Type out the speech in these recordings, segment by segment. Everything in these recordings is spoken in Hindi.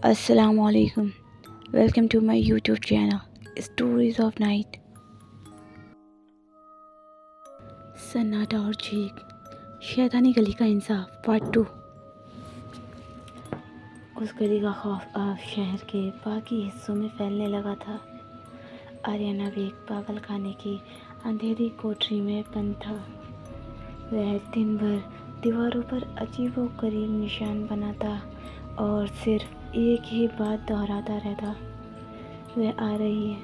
Assalamualaikum. Welcome to my YouTube channel, Stories of Night. सन्नाटा और चीख, शैतानी गली का इंसाफ पार्ट 2। उस गली का खौफ अब शहर के बाकी हिस्सों में फैलने लगा था। आर्यन अब एक पागल खाने की अंधेरी कोठरी में बंद था। वह दिन भर दीवारों पर अजीबोगरीब निशान बनाता और सिर्फ एक ही बात दोहराता रहता, वह आ रही है।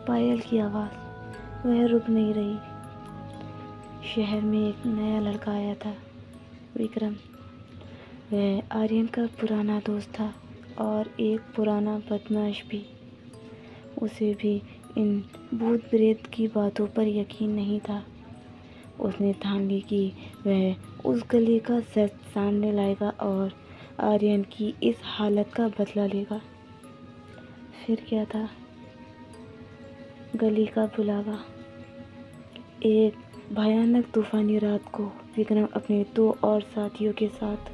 पायल की आवाज़, वह रुक नहीं रही। शहर में एक नया लड़का आया था, विक्रम। वह आर्यन का पुराना दोस्त था और एक पुराना बदमाश भी। उसे भी इन भूत प्रेत की बातों पर यकीन नहीं था। उसने ठान ली कि वह उस गली का सच सामने लाएगा और आर्यन की इस हालत का बदला लेगा। फिर क्या था? गली का बुलावा। एक भयानक तूफानी रात को विक्रम अपने 2 और साथियों के साथ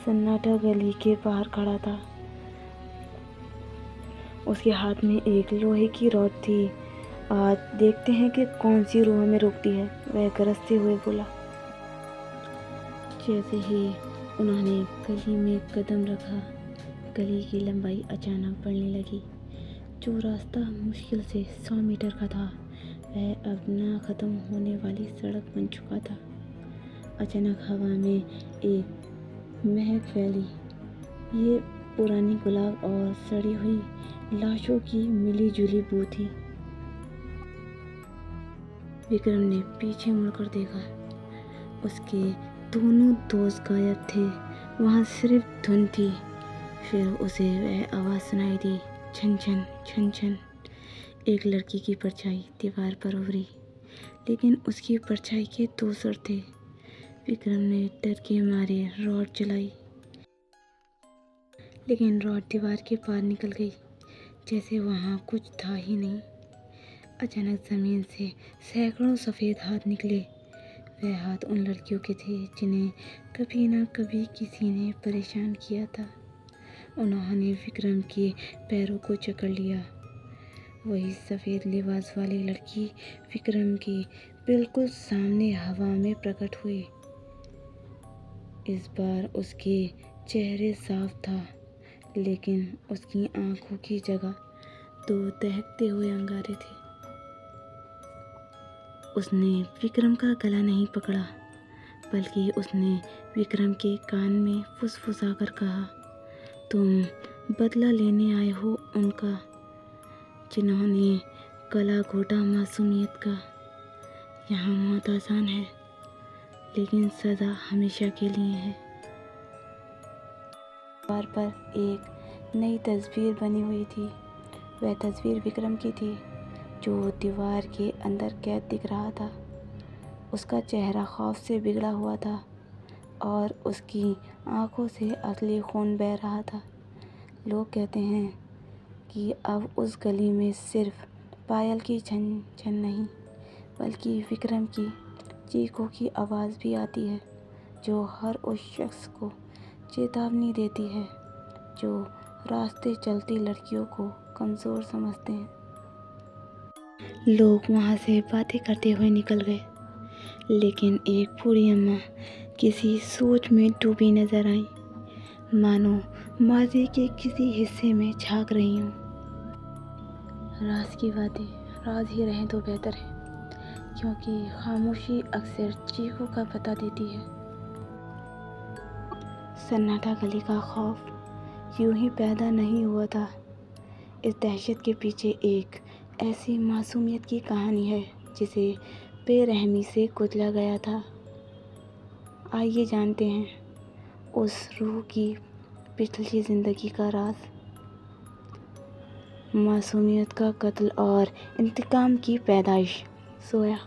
सन्नाटा गली के बाहर खड़ा था। उसके हाथ में एक लोहे की रॉड थी। आज देखते हैं कि कौन सी रूह हमें रोकती है, वह गरजते हुए बोला। जैसे ही उन्होंने गली में कदम रखा, गली की लंबाई अचानक बढ़ने लगी। जो रास्ता मुश्किल से 100 मीटर का था, वह अब ना ख़त्म होने वाली सड़क बन चुका था। अचानक हवा में एक महक फैली। ये पुरानी गुलाब और सड़ी हुई लाशों की मिली जुली बू थी। विक्रम ने पीछे मुड़कर देखा। उसके दोनों दोस्त गायब थे। वहाँ सिर्फ धुन थी। फिर उसे वह आवाज़ सुनाई दी, छन छन छन छन। एक लड़की की परछाई दीवार पर उभरी, लेकिन उसकी परछाई के 2 सर थे। विक्रम ने डर के मारे रॉड चलाई, लेकिन रॉड दीवार के पार निकल गई, जैसे वहाँ कुछ था ही नहीं। अचानक ज़मीन से सैकड़ों सफ़ेद हाथ निकले। वह हाथ उन लड़कियों के थे जिन्हें कभी ना कभी किसी ने परेशान किया था। उन्होंने विक्रम के पैरों को जकड़ लिया। वही सफ़ेद लिबास वाली लड़की विक्रम के बिल्कुल सामने हवा में प्रकट हुई। इस बार उसके चेहरे साफ था, लेकिन उसकी आंखों की जगह 2 दहकते हुए अंगारे थे। उसने विक्रम का गला नहीं पकड़ा, बल्कि उसने विक्रम के कान में फुसफुसाकर कहा, तुम बदला लेने आए हो उनका, जिन्होंने गला घोटा मासूमियत का। यहाँ मौत आसान है, लेकिन सज़ा हमेशा के लिए है। दीवार पर एक नई तस्वीर बनी हुई थी। वह तस्वीर विक्रम की थी, जो दीवार के अंदर कैद दिख रहा था। उसका चेहरा खौफ से बिगड़ा हुआ था और उसकी आंखों से असली खून बह रहा था। लोग कहते हैं कि अब उस गली में सिर्फ पायल की छन छन नहीं, बल्कि विक्रम की चीखों की आवाज़ भी आती है, जो हर उस शख्स को चेतावनी देती है जो रास्ते चलती लड़कियों को कमज़ोर समझते हैं। लोग वहाँ से बातें करते हुए निकल गए, लेकिन एक बूढ़ी अम्मा किसी सोच में डूबी नजर आई, मानो माजी के किसी हिस्से में झांक रही हूँ। राज की बातें राज ही रहें तो बेहतर है, क्योंकि खामोशी अक्सर चीखों का पता देती है। सन्नाटा गली का खौफ यूं ही पैदा नहीं हुआ था। इस दहशत के पीछे एक ऐसी मासूमियत की कहानी है जिसे बेरहमी से कुचला गया था। आइए जानते हैं उस रूह की पिछली ज़िंदगी का राज, मासूमियत का कत्ल और इंतकाम की पैदाइश। सोया।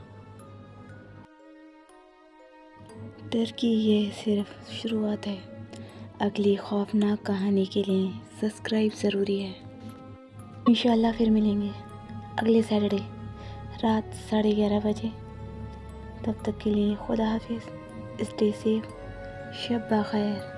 डर की ये सिर्फ शुरुआत है। अगली खौफनाक कहानी के लिए सब्सक्राइब ज़रूरी है। इंशाल्लाह फिर मिलेंगे अगले सैटरडे रात 11:30 बजे। तब तक के लिए खुदा हाफिज़, स्टे सेफ, शब बखैर।